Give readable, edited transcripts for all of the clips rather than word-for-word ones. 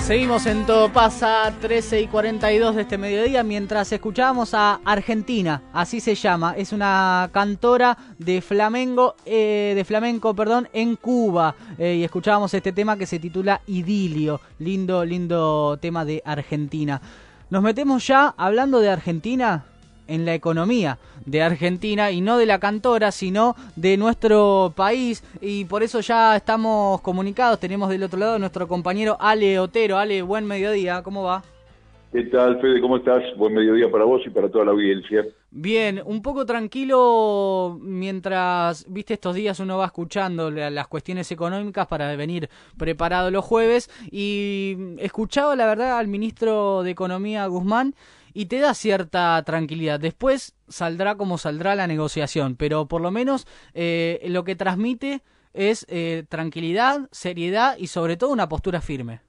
Seguimos en Todo Pasa, 13:42 de este mediodía, mientras escuchábamos a Argentina, así se llama, es una cantora de flamenco, en Cuba, y escuchábamos este tema que se titula Idilio, lindo tema de Argentina. Nos metemos ya, hablando de Argentina, en la economía de Argentina, y no de la cantora, sino de nuestro país, y por eso ya estamos comunicados. Tenemos del otro lado a nuestro compañero Ale Otero. Ale, buen mediodía, ¿cómo va? ¿Qué tal, Fede? ¿Cómo estás? Buen mediodía para vos y para toda la audiencia. Bien, un poco tranquilo mientras, viste, estos días uno va escuchando las cuestiones económicas para venir preparado los jueves, y escuchaba la verdad al ministro de Economía, Guzmán, y te da cierta tranquilidad. Después saldrá como saldrá la negociación, pero por lo menos lo que transmite es tranquilidad, seriedad y sobre todo una postura firme.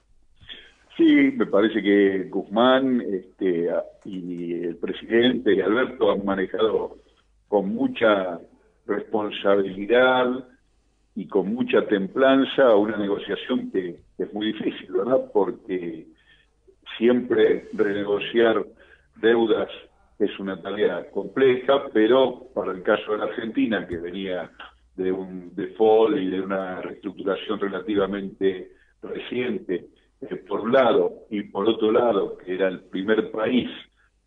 Sí, me parece que Guzmán y el presidente Alberto han manejado con mucha responsabilidad y con mucha templanza una negociación que es muy difícil, ¿verdad? Porque siempre renegociar deudas es una tarea compleja, pero para el caso de la Argentina, que venía de un default y de una reestructuración relativamente reciente, por un lado, y por otro lado, que era el primer país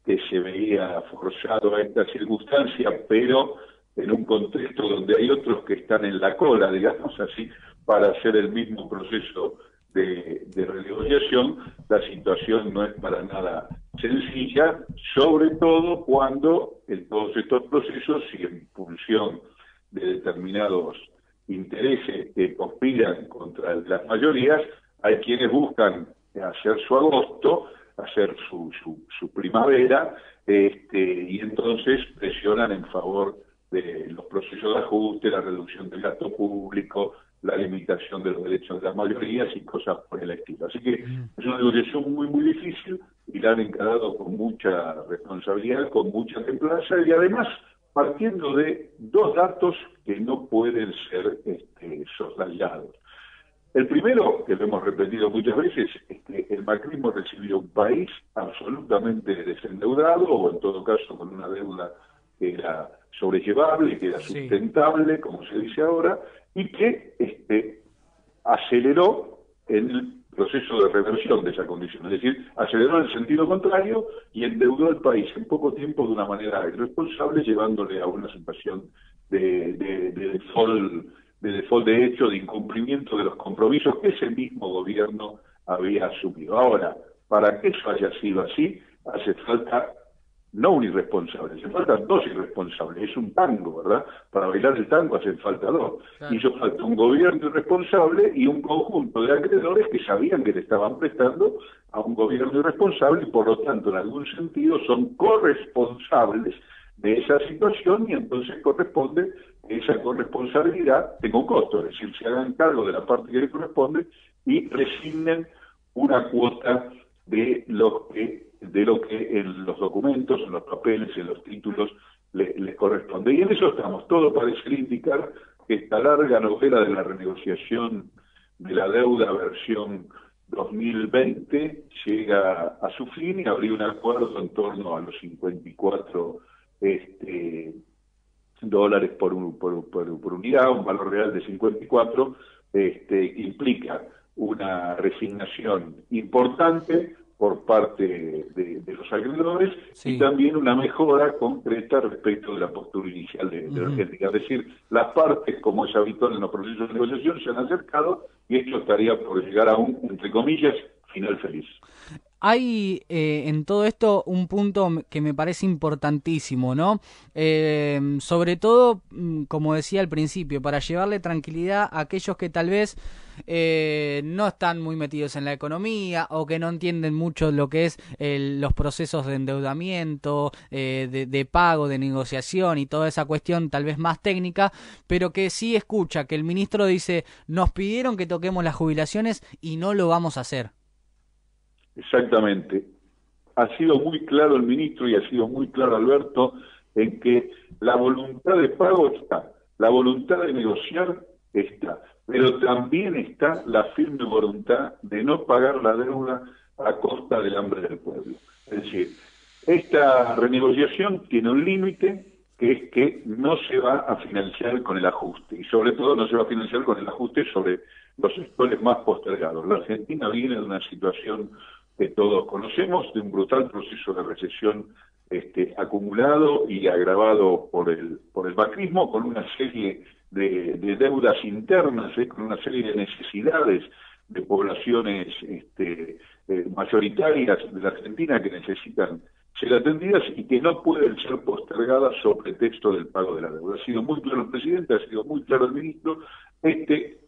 que se veía forzado a esta circunstancia, pero en un contexto donde hay otros que están en la cola, digamos así, para hacer el mismo proceso de renegociación, la situación no es para nada sencilla, sobre todo cuando en todos estos procesos y en función de determinados intereses que conspiran contra las mayorías, hay quienes buscan hacer su agosto, hacer su primavera, y entonces presionan en favor de los procesos de ajuste, la reducción del gasto público, la limitación de los derechos de las mayorías y cosas por el estilo. Así que es una negociación muy, muy difícil y la han encarado con mucha responsabilidad, con mucha templanza y además partiendo de dos datos que no pueden ser soslayados. El primero, que lo hemos repetido muchas veces, es que el macrismo recibió un país absolutamente desendeudado, o en todo caso con una deuda que era sobrellevable, que era sustentable, como se dice ahora, y que aceleró el proceso de reversión de esa condición, es decir, aceleró en el sentido contrario y endeudó al país en poco tiempo de una manera irresponsable, llevándole a una situación de default de hecho, de incumplimiento de los compromisos que ese mismo gobierno había asumido. Ahora, para que eso haya sido así, hace falta no un irresponsable, hace falta dos irresponsables, es un tango, ¿verdad? Para bailar el tango hacen falta dos. Claro. Hizo falta un gobierno irresponsable y un conjunto de acreedores que sabían que le estaban prestando a un gobierno irresponsable y por lo tanto en algún sentido son corresponsables de esa situación y entonces corresponde que esa corresponsabilidad tenga un costo, es decir, se hagan cargo de la parte que le corresponde y resignen una cuota de lo que en los documentos, en los papeles, en los títulos les corresponde. Y en eso estamos. Todo parece indicar que esta larga novela de la renegociación de la deuda versión 2020 llega a su fin y habría un acuerdo en torno a los 54 dólares por unidad, un valor real de 54, implica una resignación importante por parte de los acreedores y también una mejora concreta respecto de la postura inicial de la Argentina. Es decir, las partes, como es habitual en los procesos de negociación, se han acercado y esto estaría por llegar a un, entre comillas, final feliz. Hay en todo esto un punto que me parece importantísimo, ¿no? Sobre todo, como decía al principio, para llevarle tranquilidad a aquellos que tal vez no están muy metidos en la economía o que no entienden mucho lo que es los procesos de endeudamiento, de pago, de negociación y toda esa cuestión tal vez más técnica, pero que sí escucha que el ministro dice, nos pidieron que toquemos las jubilaciones y no lo vamos a hacer. Exactamente. Ha sido muy claro el ministro y ha sido muy claro Alberto en que la voluntad de pago está, la voluntad de negociar está, pero también está la firme voluntad de no pagar la deuda a costa del hambre del pueblo. Es decir, esta renegociación tiene un límite, que es que no se va a financiar con el ajuste, y sobre todo no se va a financiar con el ajuste sobre los sectores más postergados. La Argentina viene de una situación que todos conocemos, de un brutal proceso de recesión acumulado y agravado por el macrismo, con una serie de deudas internas, con una serie de necesidades de poblaciones mayoritarias de la Argentina que necesitan ser atendidas y que no pueden ser postergadas sobre pretexto del pago de la deuda. Ha sido muy claro el presidente, ha sido muy claro el ministro. Este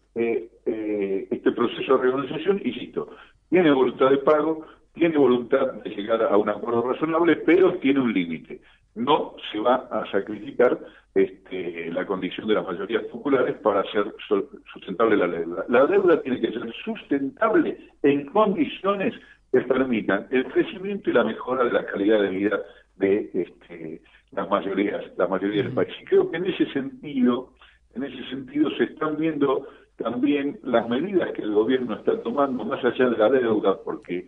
proceso de reorganización, insisto, tiene voluntad de pago, tiene voluntad de llegar a un acuerdo razonable, pero tiene un límite. No se va a sacrificar la condición de las mayorías populares para hacer sustentable la deuda. La deuda tiene que ser sustentable en condiciones que permitan el crecimiento y la mejora de la calidad de vida de la mayoría del país. Y creo que en ese sentido se están viendo también las medidas que el gobierno está tomando, más allá de la deuda, porque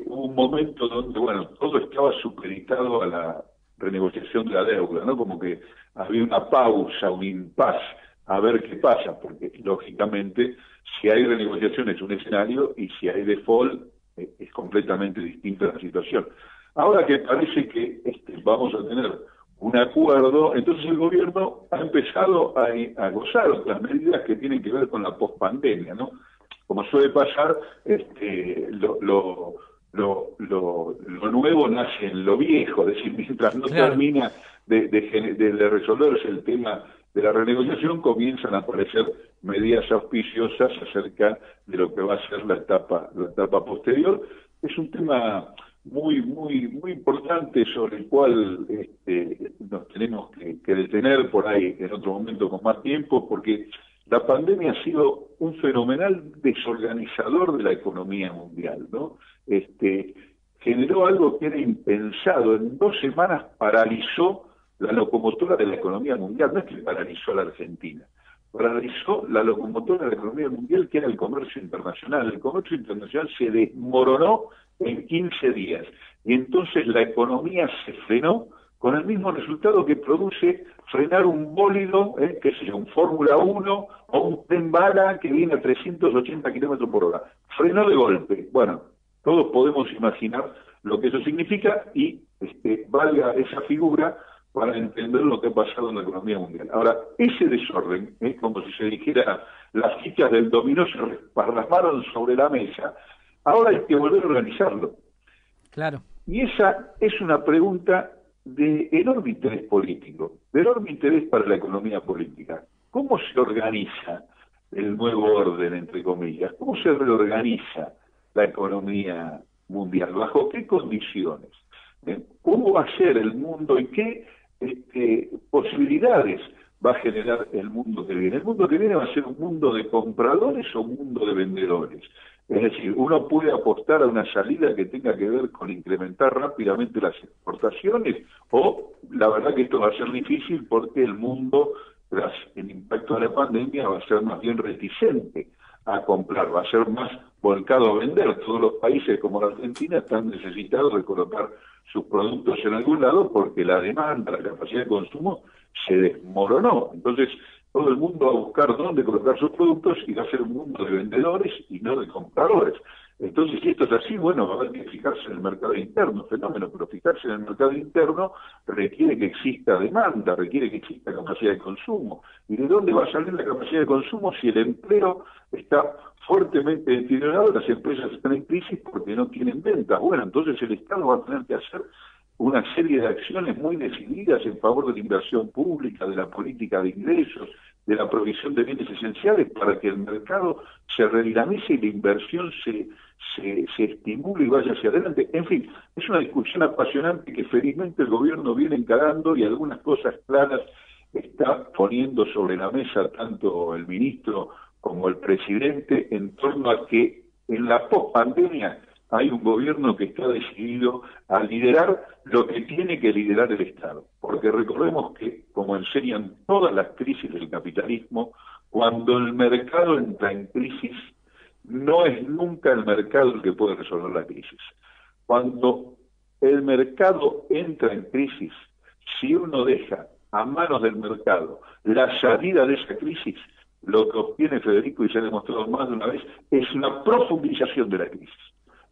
hubo un momento donde, bueno, todo estaba supeditado a la renegociación de la deuda, ¿no? Como que había una pausa, un impasse, a ver qué pasa, porque lógicamente si hay renegociación es un escenario y si hay default es completamente distinta la situación. Ahora que parece que vamos a tener un acuerdo, entonces el gobierno ha empezado a gozar otras medidas que tienen que ver con la pospandemia, ¿no? Como suele pasar, lo nuevo nace en lo viejo, es decir, mientras no termina de resolverse el tema de la renegociación, comienzan a aparecer medidas auspiciosas acerca de lo que va a ser la etapa posterior. Es un tema muy importante sobre el cual nos tenemos que detener por ahí en otro momento con más tiempo, porque la pandemia ha sido un fenomenal desorganizador de la economía mundial, ¿no? Generó algo que era impensado. En 2 semanas paralizó la locomotora de la economía mundial. No es que paralizó a la Argentina, paralizó la locomotora de la economía mundial, que era el comercio internacional. El comercio internacional se desmoronó en 15 días. Y entonces la economía se frenó con el mismo resultado que produce frenar un bólido, que sea un Fórmula 1 o un tren bala que viene a 380 kilómetros por hora. Frenó de golpe. Bueno, todos podemos imaginar lo que eso significa y valga esa figura para entender lo que ha pasado en la economía mundial. Ahora, ese desorden, como si se dijera, las fichas del dominó se resparramaron sobre la mesa, ahora hay que volver a organizarlo. Claro. Y esa es una pregunta de enorme interés político, de enorme interés para la economía política. ¿Cómo se organiza el nuevo orden, entre comillas? ¿Cómo se reorganiza la economía mundial? ¿Bajo qué condiciones? ¿Cómo va a ser el mundo y qué posibilidades va a generar el mundo que viene? El mundo que viene va a ser un mundo de compradores o un mundo de vendedores. Es decir, uno puede apostar a una salida que tenga que ver con incrementar rápidamente las exportaciones, o la verdad que esto va a ser difícil porque el mundo, tras el impacto de la pandemia, va a ser más bien reticente a comprar, va a ser más volcado a vender. Todos los países como la Argentina están necesitados de colocar sus productos en algún lado porque la demanda, la capacidad de consumo se desmoronó. Entonces todo el mundo va a buscar dónde colocar sus productos y va a ser un mundo de vendedores y no de compradores. Entonces, si esto es así, bueno, va a haber que fijarse en el mercado interno, fenómeno, pero fijarse en el mercado interno requiere que exista demanda, requiere que exista capacidad de consumo. ¿Y de dónde va a salir la capacidad de consumo si el empleo está fuertemente deteriorado, las empresas están en crisis porque no tienen ventas? Bueno, entonces el Estado va a tener que hacer una serie de acciones muy decididas en favor de la inversión pública, de la política de ingresos, de la provisión de bienes esenciales para que el mercado se redinamice y la inversión se estimule y vaya hacia adelante. En fin, es una discusión apasionante que felizmente el gobierno viene encarando y algunas cosas claras está poniendo sobre la mesa tanto el ministro como el presidente en torno a que en la pospandemia hay un gobierno que está decidido a liderar lo que tiene que liderar el Estado. Porque recordemos que, como enseñan todas las crisis del capitalismo, Cuando el mercado entra en crisis, no es nunca el mercado el que puede resolver la crisis. Cuando el mercado entra en crisis, si uno deja a manos del mercado la salida de esa crisis, lo que obtiene Federico, y se ha demostrado más de una vez, es una profundización de la crisis.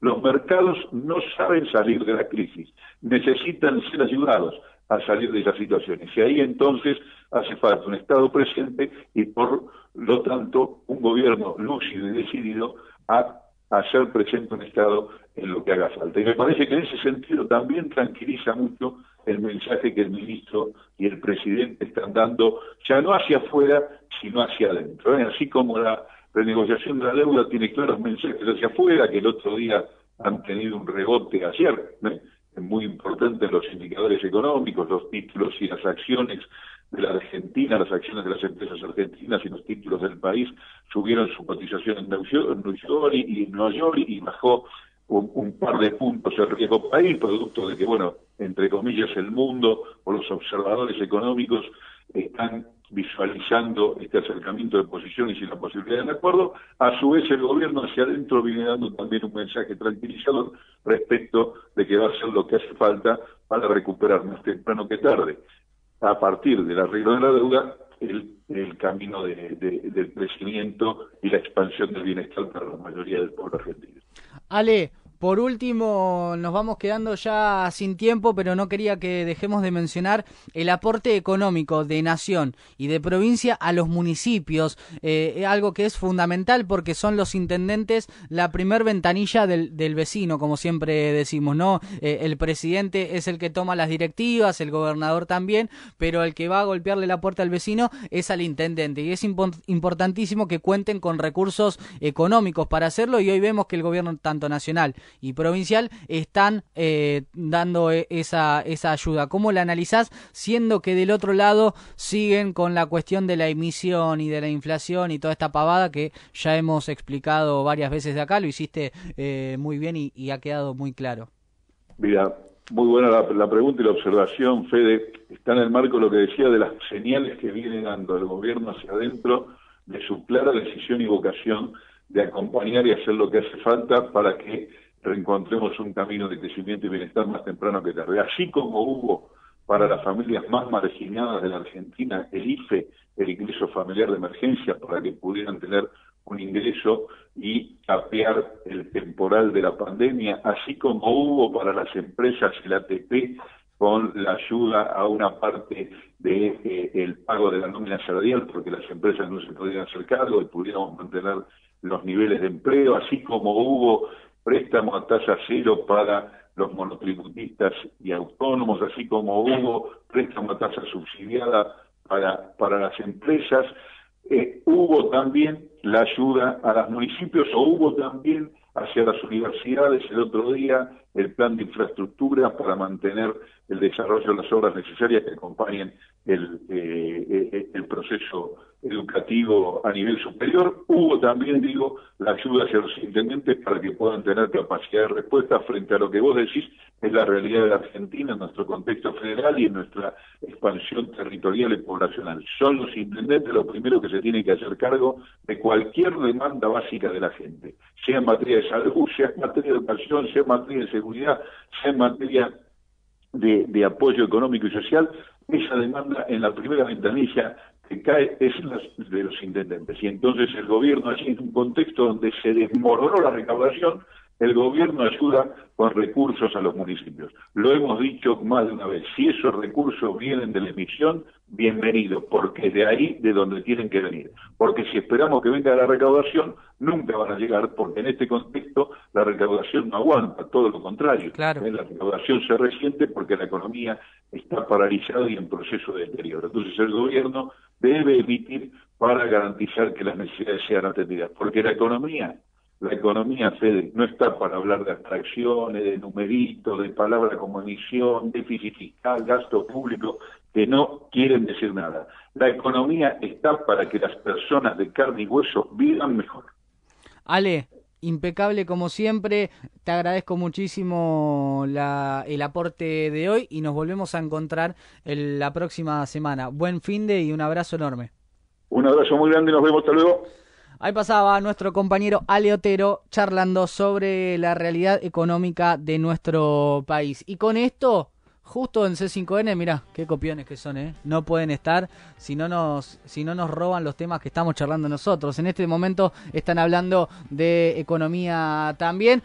Los mercados no saben salir de la crisis, necesitan ser ayudados a salir de esas situaciones. Y ahí entonces hace falta un Estado presente y por lo tanto un gobierno lúcido y decidido a hacer presente un Estado en lo que haga falta. Y me parece que en ese sentido también tranquiliza mucho el mensaje que el ministro y el presidente están dando, ya no hacia afuera, sino hacia adentro. Así como la renegociación de la deuda tiene claros mensajes hacia afuera, que el otro día han tenido un rebote ayer, muy importante en los indicadores económicos, los títulos y las acciones de la Argentina, las acciones de las empresas argentinas y los títulos del país subieron su cotización en Nueva York y bajó un par de puntos el riesgo país, producto de que, bueno, entre comillas, el mundo o los observadores económicos están visualizando este acercamiento de posiciones y la posibilidad de un acuerdo. A su vez, el gobierno hacia adentro viene dando también un mensaje tranquilizador respecto de que va a hacer lo que hace falta para recuperar más temprano que tarde, a partir del arreglo de la deuda, el camino del crecimiento y la expansión del bienestar para la mayoría del pueblo argentino. Ale, por último, nos vamos quedando ya sin tiempo, pero no quería que dejemos de mencionar el aporte económico de nación y de provincia a los municipios, algo que es fundamental porque son los intendentes la primer ventanilla del vecino, como siempre decimos, ¿no? El presidente es el que toma las directivas, el gobernador también, pero el que va a golpearle la puerta al vecino es al intendente, y es importantísimo que cuenten con recursos económicos para hacerlo, y hoy vemos que el gobierno tanto nacional y provincial están dando esa ayuda. ¿Cómo la analizás, siendo que del otro lado siguen con la cuestión de la emisión y de la inflación y toda esta pavada que ya hemos explicado varias veces de acá? Lo hiciste muy bien y ha quedado muy claro. Mira, muy buena la pregunta y la observación, Fede. Está en el marco de lo que decía de las señales que viene dando el gobierno hacia adentro, de su clara decisión y vocación de acompañar y hacer lo que hace falta para que reencontremos un camino de crecimiento y bienestar más temprano que tarde. Así como hubo para las familias más marginadas de la Argentina el IFE, el ingreso familiar de emergencia, para que pudieran tener un ingreso y capear el temporal de la pandemia, así como hubo para las empresas el ATP con la ayuda a una parte de el pago de la nómina salarial, porque las empresas no se podían hacer cargo y pudiéramos mantener los niveles de empleo, así como hubo préstamo a tasa cero para los monotributistas y autónomos, así como hubo préstamo a tasa subsidiada para las empresas. Hubo también la ayuda a los municipios, o hubo también hacia las universidades el otro día el plan de infraestructura para mantener el desarrollo de las obras necesarias que acompañen el proceso educativo a nivel superior. Hubo también, digo, la ayuda hacia los intendentes para que puedan tener capacidad de respuesta frente a lo que vos decís es la realidad de la Argentina en nuestro contexto federal y en nuestra expansión territorial y poblacional. Son los intendentes los primeros que se tienen que hacer cargo de cualquier demanda básica de la gente, sea en materia de salud, sea en materia de educación, sea en materia de seguridad, sea en materia de apoyo económico y social. Esa demanda en la primera ventanilla que cae es de los intendentes. Y entonces el gobierno, así en un contexto donde se desmoronó la recaudación, el gobierno ayuda con recursos a los municipios. Lo hemos dicho más de una vez, si esos recursos vienen de la emisión, bienvenido, porque es de ahí de donde tienen que venir. Porque si esperamos que venga la recaudación, nunca van a llegar, porque en este contexto la recaudación no aguanta, todo lo contrario. Claro. La recaudación se resiente porque la economía está paralizada y en proceso de deterioro. Entonces el gobierno debe emitir para garantizar que las necesidades sean atendidas, porque la economía, Fede, no está para hablar de abstracciones, de numeritos, de palabras como emisión, déficit fiscal, gasto público, que no quieren decir nada. La economía está para que las personas de carne y hueso vivan mejor. Ale, impecable como siempre, te agradezco muchísimo el aporte de hoy y nos volvemos a encontrar la próxima semana. Buen finde y un abrazo enorme. Un abrazo muy grande, nos vemos, hasta luego. Ahí pasaba nuestro compañero Ale Otero charlando sobre la realidad económica de nuestro país. Y con esto, justo en C5N, mirá, qué copiones que son, ¿eh? No pueden estar si no nos roban los temas que estamos charlando nosotros. En este momento están hablando de economía también.